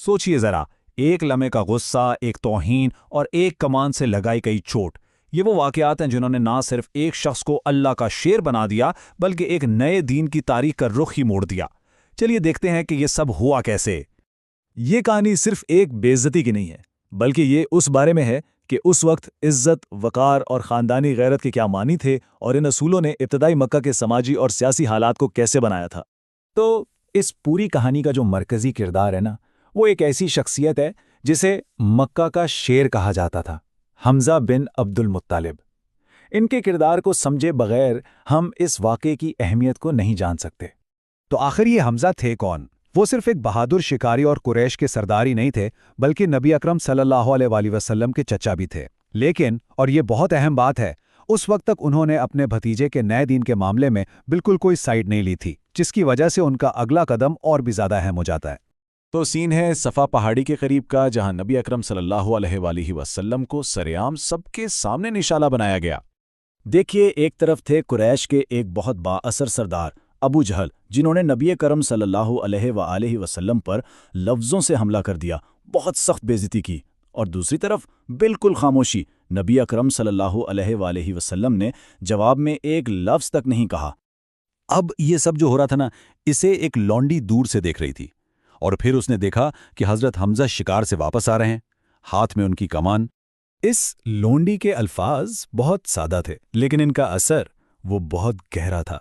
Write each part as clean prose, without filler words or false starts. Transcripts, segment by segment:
सोचिए जरा, एक लम्हे का गुस्सा, एक तौहीन और एक कमान से लगाई गई चोट, ये वो वाकयात हैं जिन्होंने ना सिर्फ एक शख्स को अल्लाह का शेर बना दिया बल्कि एक नए दीन की तारीख का रुख ही मोड़ दिया। चलिए देखते हैं कि ये सब हुआ कैसे। ये कहानी सिर्फ एक बेइज्जती की नहीं है, बल्कि ये उस बारे में है कि उस वक्त इज्जत, वकार और ख़ानदानी गैरत के क्या मानी थे और इन असूलों ने इब्तदाई मक्का के समाजी और सियासी हालात को कैसे बनाया था। तो इस पूरी कहानी का जो मरकज़ी किरदार है ना, वो एक ऐसी शख्सियत है जिसे मक्का का शेर कहा जाता था, हमजा बिन अब्दुल मुत्तालिब। इनके किरदार को समझे बगैर हम इस वाक़े की अहमियत को नहीं जान सकते। तो आखिर ये हमजा थे कौन? वो सिर्फ एक बहादुर शिकारी और कुरैश के सरदार ही नहीं थे, बल्कि नबी अकरम सल्लल्लाहु अलैहि वसल्लम के चचा भी थे। लेकिन, और ये बहुत अहम बात है, उस वक्त तक उन्होंने अपने भतीजे के नए दीन के मामले में बिल्कुल कोई साइड नहीं ली थी, जिसकी वजह से उनका अगला कदम और भी ज़्यादा अहम हो जाता है। तो सीन है सफ़ा पहाड़ी के करीब का, जहां नबी अकरम सल्लल्लाहु अलैहि वसल्लम को सरेआम सबके सामने निशाना बनाया गया। देखिए, एक तरफ थे कुरैश के एक बहुत बाअसर सरदार अबू जहल, जिन्होंने नबी अकरम सल्लल्लाहु अलैहि वसल्लम पर लफ्ज़ों से हमला कर दिया, बहुत सख्त बेइज्जती की। और दूसरी तरफ बिल्कुल खामोशी, नबी अकरम सल्लल्लाहु अलैहि वसल्लम ने जवाब में एक लफ्ज़ तक नहीं कहा। अब ये सब जो हो रहा था ना, इसे एक लौंडी दूर से देख रही थी, और फिर उसने देखा कि हज़रत हमजा शिकार से वापस आ रहे हैं, हाथ में उनकी कमान। इस लोंडी के अल्फाज बहुत सादा थे, लेकिन इनका असर वो बहुत गहरा था।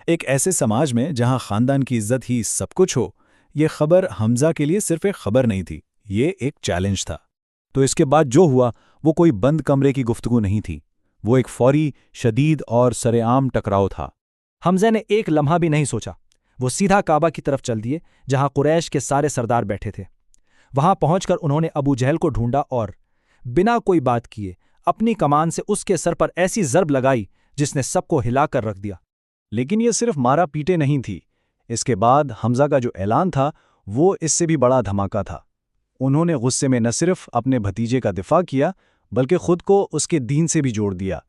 एक ऐसे समाज में जहां खानदान की इज्जत ही सब कुछ हो, ये खबर हमजा के लिए सिर्फ एक खबर नहीं थी, ये एक चैलेंज था। तो इसके बाद जो हुआ वो कोई बंद कमरे की गुफ्तगू नहीं थी, वो एक फौरी, शदीद और सरेआम टकराव था। हमजा ने एक लम्हा भी नहीं सोचा, वो सीधा काबा की तरफ चल दिए, जहां कुरैश के सारे सरदार बैठे थे। वहां पहुंचकर उन्होंने अबू जहल को ढूंढा और बिना कोई बात किए अपनी कमान से उसके सर पर ऐसी ज़र्ब लगाई जिसने सबको हिलाकर रख दिया। लेकिन ये सिर्फ मारा पीटे नहीं थी। इसके बाद हमजा का जो ऐलान था वो इससे भी बड़ा धमाका था। उन्होंने गुस्से में न सिर्फ अपने भतीजे का दिफा किया, बल्कि खुद को उसके दीन से भी जोड़ दिया।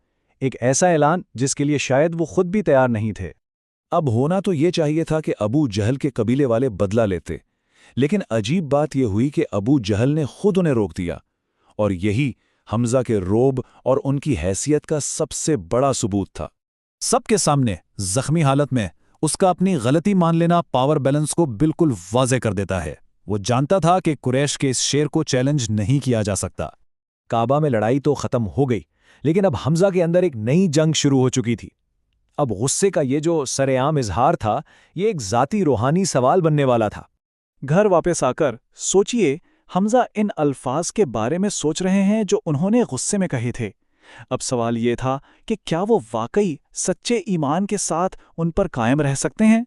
एक ऐसा ऐलान जिसके लिए शायद वो खुद भी तैयार नहीं थे। अब होना तो ये चाहिए था कि अबू जहल के कबीले वाले बदला लेते, लेकिन अजीब बात यह हुई कि अबू जहल ने खुद उन्हें रोक दिया, और यही हमजा के रोब और उनकी हैसियत का सबसे बड़ा सबूत था। सबके सामने जख्मी हालत में उसका अपनी गलती मान लेना पावर बैलेंस को बिल्कुल वाज़ेह कर देता है। वो जानता था कि कुरैश के इस शेर को चैलेंज नहीं किया जा सकता। काबा में लड़ाई तो खत्म हो गई, लेकिन अब हमजा के अंदर एक नई जंग शुरू हो चुकी थी। अब गुस्से का ये जो सरेआम इजहार था, ये एक ज़ाती रूहानी सवाल बनने वाला था। घर वापस आकर सोचिए, हमजा इन अल्फाज के बारे में सोच रहे हैं जो उन्होंने गुस्से में कहे थे। अब सवाल ये था कि क्या वो वाकई सच्चे ईमान के साथ उन पर कायम रह सकते हैं?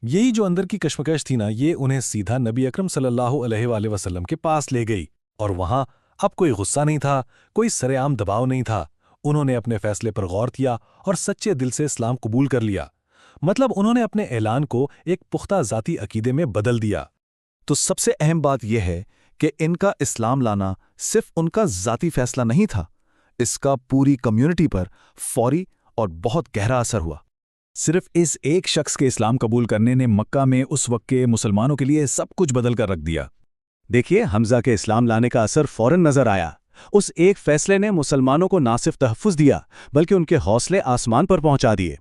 यही जो अंदर की कश्मकश थी ना, ये उन्हें सीधा नबी अकरम सल्लल्लाहु अलैहि वसल्लम के पास ले गई। और वहां अब कोई गुस्सा नहीं था, कोई सरेआम दबाव नहीं था। उन्होंने अपने फैसले पर गौर किया और सच्चे दिल से इस्लाम कबूल कर लिया। मतलब उन्होंने अपने ऐलान को एक पुख्ता ज़ाती अकीदे में बदल दिया। तो सबसे अहम बात यह है कि इनका इस्लाम लाना सिर्फ उनका ज़ाती फैसला नहीं था, इसका पूरी कम्युनिटी पर फौरी और बहुत गहरा असर हुआ। सिर्फ इस एक शख्स के इस्लाम कबूल करने ने मक्का में उस वक्त के मुसलमानों के लिए सब कुछ बदल कर रख दिया। देखिए, हमजा के इस्लाम लाने का असर फौरन नजर आया। उस एक फैसले ने मुसलमानों को ना सिर्फ तहफ़्फ़ुज़ दिया, बल्कि उनके हौसले आसमान पर पहुंचा दिए।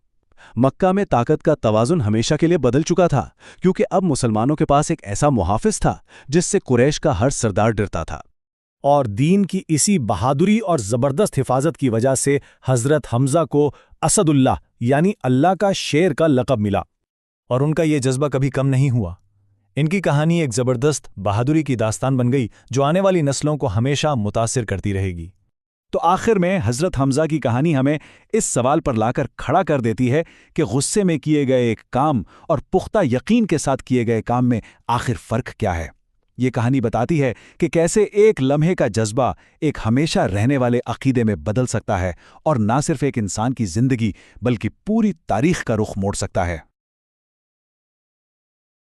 मक्का में ताकत का तवाज़ुन हमेशा के लिए बदल चुका था, क्योंकि अब मुसलमानों के पास एक ऐसा मुहाफ़िज़ था जिससे कुरैश का हर सरदार डरता था। और दीन की इसी बहादुरी और ज़बरदस्त हिफाजत की वजह से हज़रत हमजा को असदुल्लाह यानी अल्लाह का शेर का लक़ब मिला। और उनका ये जज्बा कभी कम नहीं हुआ। इनकी कहानी एक ज़बरदस्त बहादुरी की दास्तान बन गई, जो आने वाली नस्लों को हमेशा मुतासिर करती रहेगी। तो आखिर में हज़रत हमजा की कहानी हमें इस सवाल पर लाकर खड़ा कर देती है कि गुस्से में किए गए एक काम और पुख्ता यकीन के साथ किए गए काम में आखिर फ़र्क क्या है। ये कहानी बताती है कि कैसे एक लम्हे का जज्बा एक हमेशा रहने वाले अकीदे में बदल सकता है, और ना सिर्फ एक इंसान की ज़िंदगी बल्कि पूरी तारीख़ का रुख मोड़ सकता है।